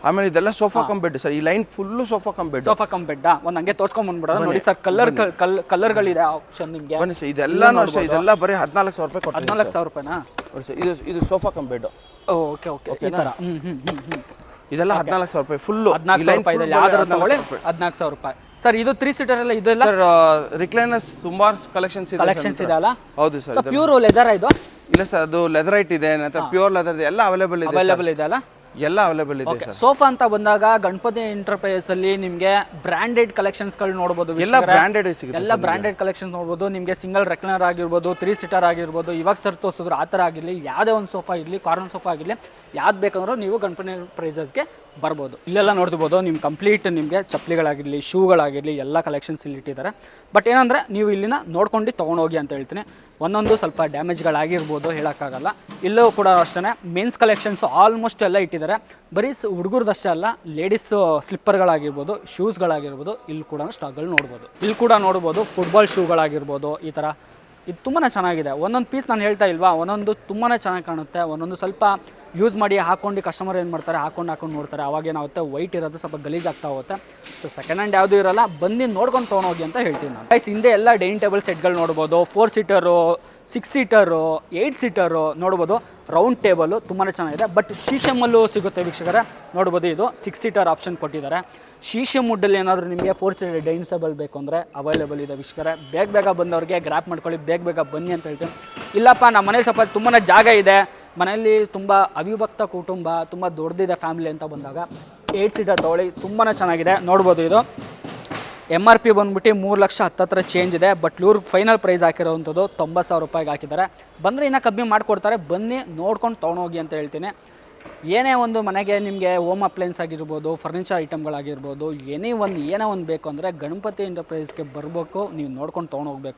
ಆಮೇಲೆ ಇದೆಲ್ಲ ಸೋಫಾ ಕಮ್ ಬೆಡ್ ಸರ್. ಈ line full sofa cum bed. ಒಂದು ಹಂಗೆ ತೋರ್ಸ್ಕೊಂಡ್ ಬಂದ್ಬಿಡೋಣ. ನೋಡಿ ಸರ್, ಕಲರ್ಗಳಿದೆ ಆಪ್ಷನ್ ನಿಮಗೆ. ಬನ್ನಿ ಸರ್, ಇದೆಲ್ಲಾನು ಅಷ್ಟೇ. ಇದೆಲ್ಲ ಬರೀ 14,000 ರೂಪಾಯಿ ಕೊಡ್ತೀವಿ. 14,000 ರೂಪಾಯಿನಾ? ಇದು sofa cum bed. Okay okay, ಈ ತರ. ಇದೆಲ್ಲ 14,000 ರೂಪಾಯಿ ಫುಲ್. 14,000 ರೂಪಾಯಿ ಇದೆ. ಯಾವ್ದಾದ್ರು ತಗೊಳ್ಳಿ, 14,000 ರೂಪಾಯಿ ಸರ್. ಇದು 3 ಸೀಟರ್ ಎಲ್ಲ ಇದೆಲ್ಲ ಸರ್. ರಿಕ್ಲೈನರ್ಸ್ ತುಂಬಾ ಕಲೆಕ್ಷನ್ಸ್ ಇದೆ ಅಲ್ಲ? ಹೌದು ಸರ್. ಪ್ಯೂರ್ ಲೆದರ್ ಇದು? ಇಲ್ಲ ಸರ್, ಅದು ಲೆದರೈಟ್ ಇದೆ, ನಂತರ ಪ್ಯೂರ್ ಲೆದರ್ ಇದೆ, ಎಲ್ಲ ಅವೈಲೇಬಲ್ ಇದೆ ಅಲ್ಲ? ಎಲ್ಲ ಅವೈಲೇಬಲ್ ಇದೆ ಸರ್. ಸೋಫಾ ಅಂತ ಬಂದಾಗ ಗಣಪತಿ ಎಂಟರ್ಪ್ರೈಸಸ್ ಅಲ್ಲಿ ನಿಮಗೆ ಬ್ರಾಂಡೆಡ್ ಕಲೆಕ್ಷನ್ಸ್ ಗಳು ನೋಡಬಹುದು. ಎಲ್ಲ ಬ್ರಾಂಡೆಡ್ ಸಿಗುತ್ತೆ. ಎಲ್ಲ ಬ್ರಾಂಡೆಡ್ ಕಲೆಕ್ಷನ್ಸ್ ನೋಡಬಹುದು. ನಿಮಗೆ ಸಿಂಗಲ್ ರೆಕ್ಲೈನರ್ ಆಗಿರ್ಬೋದು, 3 ಸೀಟರ್ ಆಗಿರ್ಬೋದು, ಇವಾಗ ಸರ್ ತೋರಿಸಿದ್ರು ಆ ಥರ ಆಗಿರಲಿ, ಯಾವುದೇ ಒಂದು ಸೋಫಾ ಇರಲಿ, ಕಾರ್ನರ್ ಸೋಫಾ ಆಗಿರಲಿ, ಯಾವ್ದು ಬೇಕಂದ್ರೂ ನೀವು ಗಣಪತಿ ಎಂಟರ್ಪ್ರೈಸಸ್ಗೆ ಬರ್ಬೋದು. ಇಲ್ಲೆಲ್ಲ ನೋಡ್ಬೋದು ನಿಮ್ಗೆ ಕಂಪ್ಲೀಟ್ ನಿಮಗೆ ಚಪ್ಪಲಿಗಳಾಗಿರಲಿ, ಶೂಗಳಾಗಿರಲಿ, ಎಲ್ಲ ಕಲೆಕ್ಷನ್ಸ್ ಇಲ್ಲಿ ಇಟ್ಟಿದ್ದಾರೆ. ಬಟ್ ಏನಂದರೆ ನೀವು ಇಲ್ಲಿನ ನೋಡ್ಕೊಂಡು ತೊಗೊಂಡೋಗಿ ಅಂತ ಹೇಳ್ತೀನಿ. ಒಂದೊಂದು ಸ್ವಲ್ಪ ಡ್ಯಾಮೇಜ್ಗಳಾಗಿರ್ಬೋದು, ಹೇಳೋಕ್ಕಾಗಲ್ಲ. ಇಲ್ಲೂ ಕೂಡ ಅಷ್ಟೇ ಮೆನ್ಸ್ ಕಲೆಕ್ಷನ್ಸು ಆಲ್ಮೋಸ್ಟ್ ಎಲ್ಲ ಇಟ್ಟಿದ್ದಾರೆ. ಬರೀ ಹುಡುಗರದಷ್ಟೇ ಅಲ್ಲ, ಲೇಡೀಸ್ ಸ್ಲಿಪ್ಪರ್ಗಳಾಗಿರ್ಬೋದು, ಶೂಸ್ಗಳಾಗಿರ್ಬೋದು, ಇಲ್ಲಿ ಕೂಡ ಸ್ಟಾಕ್ಗಳು ನೋಡ್ಬೋದು. ಇಲ್ಲಿ ಕೂಡ ನೋಡ್ಬೋದು ಫುಟ್ಬಾಲ್ ಶೂಗಳಾಗಿರ್ಬೋದು, ಈ ಥರ ಇದು ತುಂಬಾ ಚೆನ್ನಾಗಿದೆ. ಒಂದೊಂದು ಪೀಸ್ ನಾನು ಹೇಳ್ತಾ ಇಲ್ವಾ, ಒಂದೊಂದು ತುಂಬಾ ಚೆನ್ನಾಗಿ ಕಾಣುತ್ತೆ. ಒಂದೊಂದು ಸ್ವಲ್ಪ ಯೂಸ್ ಮಾಡಿ ಹಾಕೊಂಡು ಕಸ್ಟಮರ್ ಏನು ಮಾಡ್ತಾರೆ, ಹಾಕೊಂಡು ನೋಡ್ತಾರೆ, ಅವಾಗ ಏನಾಗುತ್ತೆ ವೈಟ್ ಇರೋದು ಸ್ವಲ್ಪ ಗಲೀಜಾಗ್ತಾ ಹೋಗುತ್ತೆ. ಸೊ ಸೆಕೆಂಡ್ ಹ್ಯಾಂಡ್ ಯಾವುದೂ ಇರೋಲ್ಲ, ಬನ್ನಿ ನೋಡ್ಕೊಂಡು ತೊಗೊಂಡೋಗಿ ಅಂತ ಹೇಳ್ತೀನಿ ನಾನು. ಗೈಸ್ ಹಿಂದೆ ಎಲ್ಲ ಡೈನಿಂಗ್ ಟೇಬಲ್ ಸೆಟ್ಗಳು ನೋಡ್ಬೋದು, 4 ಸೀಟರು, 6 ಸೀಟರು, 8 ಸೀಟರು ನೋಡ್ಬೋದು. ರೌಂಡ್ ಟೇಬಲು ತುಂಬಾ ಚೆನ್ನಾಗಿದೆ. ಬಟ್ ಶೀಶಮಲ್ಲೂ ಸಿಗುತ್ತೆ ವೀಕ್ಷಕರೇ, ನೋಡ್ಬೋದು. ಇದು 6 ಸೀಟರ್ ಆಪ್ಷನ್ ಕೊಟ್ಟಿದ್ದಾರೆ. ಶೀಶಮ್ ವುಡ್ಡಲ್ಲಿ ಏನಾದರೂ ನಿಮಗೆ 4 ಸೀಟರ್ ಡೈನಿಂಗ್ ಟೇಬಲ್ ಬೇಕು ಅಂದರೆ ಅವೈಲೇಬಲ್ ಇದೆ ವೀಕ್ಷಕರೇ. ಬೇಗ ಬಂದವ್ರಿಗೆ ಗ್ರ್ಯಾಪ್ ಮಾಡ್ಕೊಳ್ಳಿ, ಬೇಗ ಬನ್ನಿ ಅಂತ ಹೇಳ್ತೀನಿ. ಇಲ್ಲಪ್ಪ ನಮ್ಮ ಮನೆ ಸ್ವಲ್ಪ ತುಂಬಾ ಜಾಗ ಇದೆ, ಮನೆಯಲ್ಲಿ ತುಂಬ ಅವಿಭಕ್ತ ಕುಟುಂಬ, ತುಂಬ ದೊಡ್ಡದಿದೆ ಫ್ಯಾಮಿಲಿ ಅಂತ ಬಂದಾಗ 8 ಸೀಟರ್ ತೊಗೊಳ್ಳಿ, ತುಂಬಾ ಚೆನ್ನಾಗಿದೆ. ನೋಡ್ಬೋದು ಇದು MRP ಬಂದ್ಬಿಟ್ಟು 3,10,000 ಚೇಂಜ್ ಇದೆ. ಬಟ್ ಇವ್ರು ಫೈನಲ್ ಪ್ರೈಸ್ ಹಾಕಿರೋವಂಥದ್ದು 90,000 ರೂಪಾಯಿಗೆ ಹಾಕಿದ್ದಾರೆ. ಬಂದರೆ ಇನ್ನೂ ಕಮ್ಮಿ ಮಾಡಿಕೊಡ್ತಾರೆ, ಬನ್ನಿ ನೋಡ್ಕೊಂಡು ತೊಗೊಂಡೋಗಿ ಅಂತ ಹೇಳ್ತೀನಿ. ಏನೇ ಒಂದು ಮನೆಗೆ ನಿಮಗೆ ಹೋಮ್ ಅಪ್ಲೈನ್ಸ್ ಆಗಿರ್ಬೋದು, ಫರ್ನಿಚರ್ ಐಟಮ್ಗಳಾಗಿರ್ಬೋದು, ಏನೇ ಒಂದು ಬೇಕು ಅಂದರೆ ಗಣಪತಿ ಎಂಟರ್ಪ್ರೈಸ್ಗೆ ಬರಬೇಕು, ನೀವು ನೋಡ್ಕೊಂಡು ತೊಗೊಂಡೋಗ್ಬೇಕು.